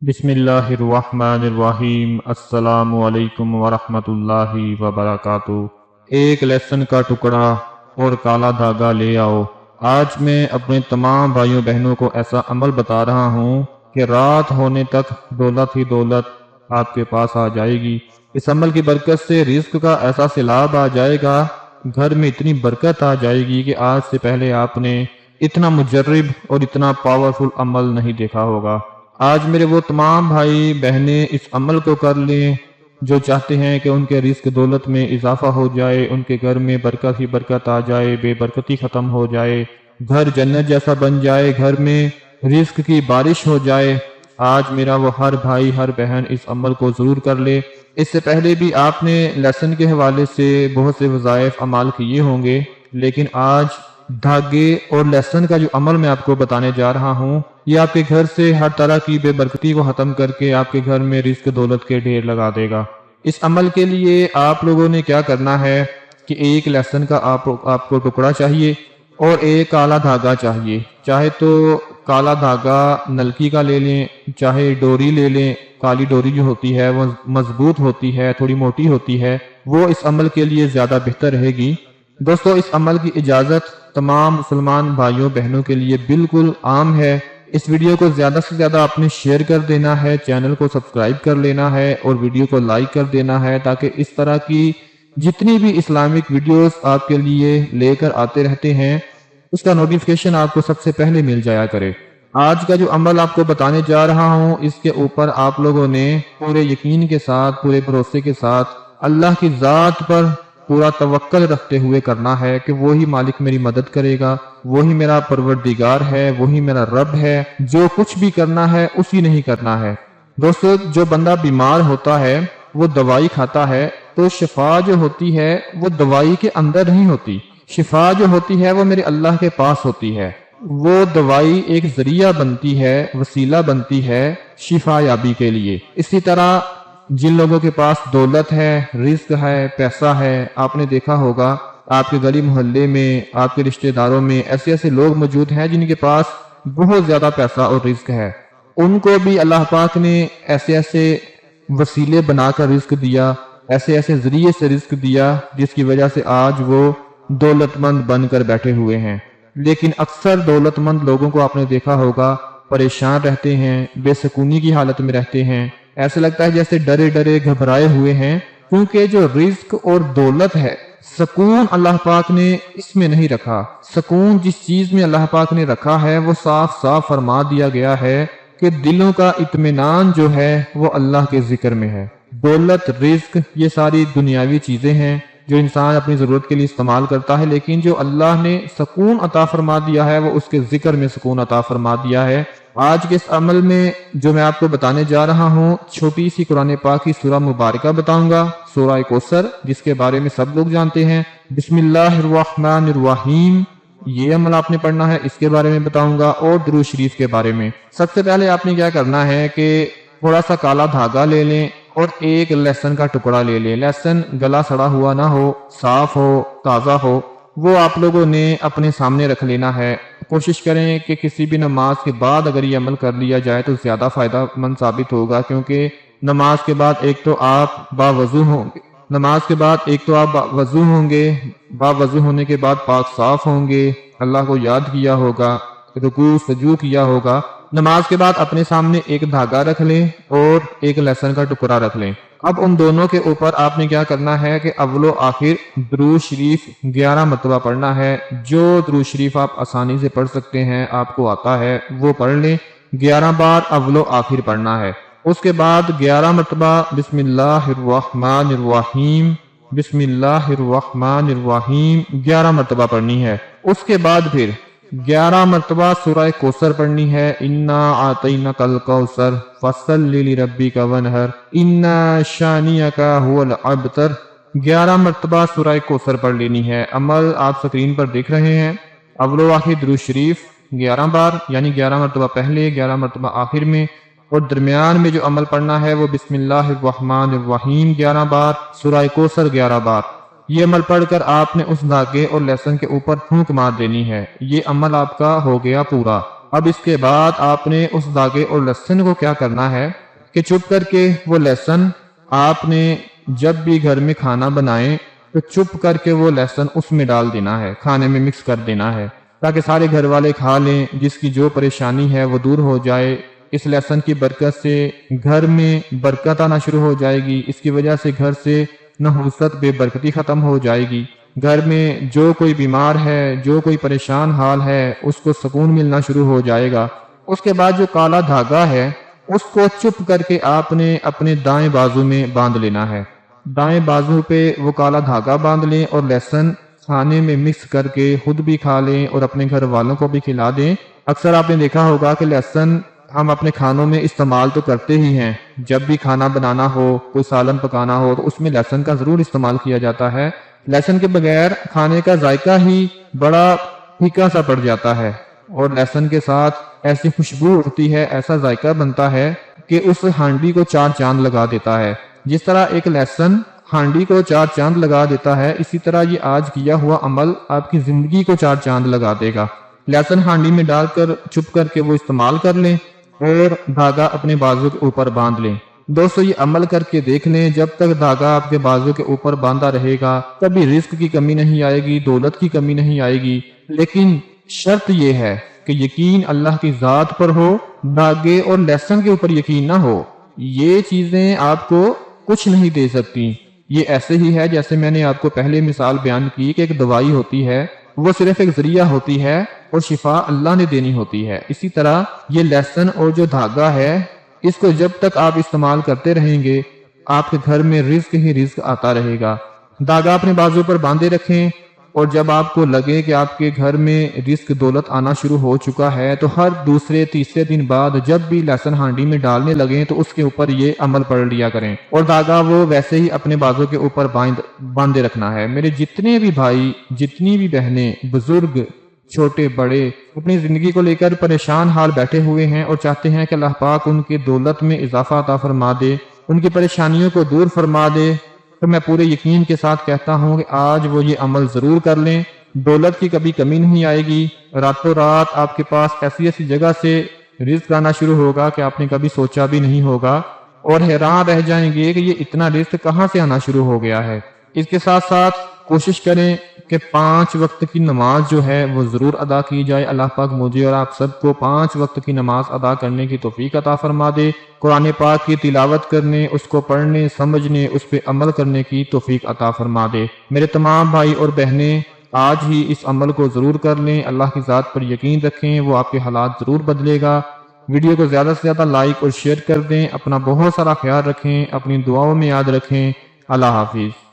بسم اللہ الرحمن الرحیم۔ السلام علیکم ورحمۃ اللہ وبرکاتہ۔ ایک لیسن کا ٹکڑا اور کالا دھاگا لے آؤ۔ آج میں اپنے تمام بھائیوں بہنوں کو ایسا عمل بتا رہا ہوں کہ رات ہونے تک دولت ہی دولت آپ کے پاس آ جائے گی۔ اس عمل کی برکت سے رزق کا ایسا سیلاب آ جائے گا، گھر میں اتنی برکت آ جائے گی کہ آج سے پہلے آپ نے اتنا مجرب اور اتنا پاورفل عمل نہیں دیکھا ہوگا۔ آج میرے وہ تمام بھائی بہنیں اس عمل کو کر لیں جو چاہتے ہیں کہ ان کے رزق دولت میں اضافہ ہو جائے، ان کے گھر میں برکت ہی برکت آ جائے، بے برکتی ختم ہو جائے، گھر جنت جیسا بن جائے، گھر میں رزق کی بارش ہو جائے۔ آج میرا وہ ہر بھائی ہر بہن اس عمل کو ضرور کر لے۔ اس سے پہلے بھی آپ نے لیسن کے حوالے سے بہت سے وظائف اعمال کیے ہوں گے، لیکن آج دھاگے اور لیسن کا جو عمل میں آپ کو بتانے جا رہا ہوں، یہ آپ کے گھر سے ہر طرح کی بے برکتی کو ختم کر کے آپ کے گھر میں رزق دولت کے ڈھیر لگا دے گا۔ اس عمل کے لیے آپ لوگوں نے کیا کرنا ہے کہ ایک لیسن کا آپ کو ٹکڑا چاہیے اور ایک کالا دھاگا چاہیے۔ چاہے تو کالا دھاگا نلکی کا لے لیں، چاہے ڈوری لے لیں۔ کالی ڈوری جو ہوتی ہے وہ مضبوط ہوتی ہے، تھوڑی موٹی ہوتی ہے، وہ اس عمل کے لیے زیادہ بہتر رہے گی۔ دوستو، اس عمل کی اجازت تمام مسلمان بھائیوں بہنوں کے لیے بالکل عام ہے۔ اس ویڈیو کو زیادہ سے زیادہ آپ نے شیئر کر دینا ہے، چینل کو سبسکرائب کر لینا ہے اور ویڈیو کو لائک کر دینا ہے، تاکہ اس طرح کی جتنی بھی اسلامک ویڈیوز آپ کے لیے لے کر آتے رہتے ہیں اس کا نوٹیفیکیشن آپ کو سب سے پہلے مل جایا کرے۔ آج کا جو عمل آپ کو بتانے جا رہا ہوں، اس کے اوپر آپ لوگوں نے پورے یقین کے ساتھ، پورے بھروسے کے ساتھ اللہ کی ذات پر پورا توکل رکھتے ہوئے کرنا ہے کہ وہی مالک میری مدد کرے گا، وہی میرا پروردگار ہے، وہی میرا رب ہے، جو کچھ بھی کرنا ہے اسی نہیں کرنا ہے۔ دوستو، جو بندہ بیمار ہوتا ہے وہ دوائی کھاتا ہے، تو شفا جو ہوتی ہے وہ دوائی کے اندر نہیں ہوتی، شفا جو ہوتی ہے وہ میرے اللہ کے پاس ہوتی ہے۔ وہ دوائی ایک ذریعہ بنتی ہے، وسیلہ بنتی ہے شفا یابی کے لیے۔ اسی طرح جن لوگوں کے پاس دولت ہے، رزق ہے، پیسہ ہے، آپ نے دیکھا ہوگا آپ کے گلی محلے میں، آپ کے رشتہ داروں میں ایسے لوگ موجود ہیں جن کے پاس بہت زیادہ پیسہ اور رزق ہے۔ ان کو بھی اللہ پاک نے ایسے وسیلے بنا کر رزق دیا، ایسے ذریعے سے رزق دیا، جس کی وجہ سے آج وہ دولت مند بن کر بیٹھے ہوئے ہیں۔ لیکن اکثر دولت مند لوگوں کو آپ نے دیکھا ہوگا پریشان رہتے ہیں، بے سکونی کی حالت میں رہتے ہیں، ایسا لگتا ہے جیسے ڈرے ڈرے گھبرائے ہوئے ہیں، کیونکہ جو رزق اور دولت ہے، سکون اللہ پاک نے اس میں نہیں رکھا۔ سکون جس چیز میں اللہ پاک نے رکھا ہے وہ صاف صاف فرما دیا گیا ہے کہ دلوں کا اطمینان جو ہے وہ اللہ کے ذکر میں ہے۔ دولت، رزق، یہ ساری دنیاوی چیزیں ہیں جو انسان اپنی ضرورت کے لیے استعمال کرتا ہے، لیکن جو اللہ نے سکون عطا فرما دیا ہے وہ اس کے ذکر میں سکون عطا فرما دیا ہے۔ آج کے اس عمل میں جو میں آپ کو بتانے جا رہا ہوں، چھوٹی سی قرآن پاک کی سورہ مبارکہ بتاؤں گا، سورہ کوثر، جس کے بارے میں سب لوگ جانتے ہیں۔ بسم اللہ الرحمن الرحیم، یہ عمل آپ نے پڑھنا ہے، اس کے بارے میں بتاؤں گا، اور درود شریف کے بارے میں۔ سب سے پہلے آپ نے کیا کرنا ہے کہ تھوڑا سا کالا دھاگا لے لیں اور ایک لہسن کا ٹکڑا لے لیں۔ لہسن گلا سڑا ہوا نہ ہو، صاف ہو، تازہ ہو، وہ آپ لوگوں نے اپنے سامنے رکھ لینا ہے۔ کوشش کریں کہ کسی بھی نماز کے بعد اگر یہ عمل کر لیا جائے تو زیادہ فائدہ مند ثابت ہوگا، کیونکہ نماز کے بعد ایک تو آپ باوضو ہوں گے، باوضو ہونے کے بعد پاک صاف ہوں گے، اللہ کو یاد کیا ہوگا، رکوع سجود کیا ہوگا۔ نماز کے بعد اپنے سامنے ایک دھاگا رکھ لیں اور ایک لہسن کا ٹکڑا رکھ لیں۔ اب ان دونوں کے اوپر آپ نے کیا کرنا ہے کہ اول و آخر درود شریف 11 مرتبہ پڑھنا ہے۔ جو درود شریف آپ آسانی سے پڑھ سکتے ہیں، آپ کو آتا ہے، وہ پڑھ لیں۔ 11 بار اول و آخر پڑھنا ہے۔ اس کے بعد 11 مرتبہ بسم اللہ الرحمن الرحیم، بسم اللہ الرحمن الرحیم 11 مرتبہ پڑھنی ہے۔ اس کے بعد پھر 11 مرتبہ سورہ کوثر پڑھنی ہے۔ انا اعطیناک الکوثر فصلی لربک وانحر ان شانئک هو الابتر 11 مرتبہ سورہ کوثر پڑھ لینی ہے۔ عمل آپ سکرین پر دیکھ رہے ہیں۔ اول و آخر درود شریف 11 بار، یعنی 11 مرتبہ پہلے، 11 مرتبہ آخر میں، اور درمیان میں جو عمل پڑھنا ہے وہ بسم اللہ الرحمن الرحیم 11 بار، سورہ کوثر 11 بار۔ یہ عمل پڑھ کر آپ نے اس دھاگے اور لہسن کے اوپر پھونک مار دینی ہے۔ یہ عمل آپ کا ہو گیا پورا۔ اب اس کے بعد آپ نے اس دھاگے اور لہسن کو کیا کرنا ہے کہ چپ کر کے وہ لہسن آپ نے جب بھی گھر میں کھانا بنائیں تو چپ کر کے وہ لہسن اس میں ڈال دینا ہے، کھانے میں مکس کر دینا ہے تاکہ سارے گھر والے کھا لیں، جس کی جو پریشانی ہے وہ دور ہو جائے۔ اس لہسن کی برکت سے گھر میں برکت آنا شروع ہو جائے گی، اس کی وجہ سے گھر سے نحوست بے برکتی ختم ہو جائے گی، گھر میں جو کوئی بیمار ہے، جو کوئی پریشان حال ہے، اس کو سکون ملنا شروع ہو جائے گا۔ اس کے بعد جو کالا دھاگا ہے اس کو چپ کر کے آپ نے اپنے دائیں بازو میں باندھ لینا ہے، دائیں بازو پہ وہ کالا دھاگا باندھ لیں اور لہسن کھانے میں مکس کر کے خود بھی کھا لیں اور اپنے گھر والوں کو بھی کھلا دیں۔ اکثر آپ نے دیکھا ہوگا کہ لہسن ہم اپنے کھانوں میں استعمال تو کرتے ہی ہیں، جب بھی کھانا بنانا ہو، کوئی سالن پکانا ہو تو اس میں لہسن کا ضرور استعمال کیا جاتا ہے۔ لہسن کے بغیر کھانے کا ذائقہ ہی بڑا پھیکا سا پڑ جاتا ہے، اور لہسن کے ساتھ ایسی خوشبو اٹھتی ہے، ایسا ذائقہ بنتا ہے کہ اس ہانڈی کو چار چاند لگا دیتا ہے۔ جس طرح ایک لہسن ہانڈی کو چار چاند لگا دیتا ہے، اسی طرح یہ آج کیا ہوا عمل آپ کی زندگی کو چار چاند لگا دے گا۔ لہسن ہانڈی میں ڈال کر چھپ کر کے وہ استعمال کر لیں اور دھاگا اپنے بازو کے اوپر باندھ لیں۔ دوستو یہ عمل کر کے دیکھ لیں، جب تک دھاگا آپ کے بازو کے اوپر باندھا رہے گا کبھی رزق کی کمی نہیں آئے گی، دولت کی کمی نہیں آئے گی، لیکن شرط یہ ہے کہ یقین اللہ کی ذات پر ہو، دھاگے اور لہسن کے اوپر یقین نہ ہو۔ یہ چیزیں آپ کو کچھ نہیں دے سکتی۔ یہ ایسے ہی ہے جیسے میں نے آپ کو پہلے مثال بیان کی کہ ایک دوائی ہوتی ہے، وہ صرف ایک ذریعہ ہوتی ہے اور شفا اللہ نے دینی ہوتی ہے۔ اسی طرح یہ لہسن اور جو دھاگا ہے، اس کو جب تک آپ استعمال کرتے رہیں گے آپ کے گھر میں رزق ہی رزق آتا رہے گا۔ دھاگا اپنے بازو پر باندھے رکھیں، اور جب آپ کو لگے کہ آپ کے گھر میں رزق دولت آنا شروع ہو چکا ہے تو ہر دوسرے تیسرے دن بعد جب بھی لہسن ہانڈی میں ڈالنے لگیں تو اس کے اوپر یہ عمل پڑھ لیا کریں، اور دھاگا وہ ویسے ہی اپنے بازو کے اوپر باندھے رکھنا ہے۔ میرے جتنے بھی بھائی، جتنی بھی بہنیں، بزرگ، چھوٹے بڑے اپنی زندگی کو لے کر پریشان حال بیٹھے ہوئے ہیں اور چاہتے ہیں کہ اللہ پاک ان کی دولت میں اضافہ عطا فرما دے، ان کی پریشانیوں کو دور فرما دے، تو میں پورے یقین کے ساتھ کہتا ہوں کہ آج وہ یہ عمل ضرور کر لیں، دولت کی کبھی کمی نہیں آئے گی، راتوں رات آپ کے پاس ایسی ایسی جگہ سے رزق آنا شروع ہوگا کہ آپ نے کبھی سوچا بھی نہیں ہوگا، اور حیران رہ جائیں گے کہ یہ اتنا رزق کہاں سے آنا شروع ہو گیا ہے۔ اس کے ساتھ ساتھ کوشش کریں کہ 5 وقت کی نماز جو ہے وہ ضرور ادا کی جائے۔ اللہ پاک مجھے اور آپ سب کو 5 وقت کی نماز ادا کرنے کی توفیق عطا فرما دے، قرآن پاک کی تلاوت کرنے، اس کو پڑھنے، سمجھنے، اس پہ عمل کرنے کی توفیق عطا فرما دے۔ میرے تمام بھائی اور بہنیں آج ہی اس عمل کو ضرور کر لیں، اللہ کی ذات پر یقین رکھیں، وہ آپ کے حالات ضرور بدلے گا۔ ویڈیو کو زیادہ سے زیادہ لائک اور شیئر کر دیں، اپنا بہت سارا خیال رکھیں، اپنی دعاؤں میں یاد رکھیں۔ اللہ حافظ۔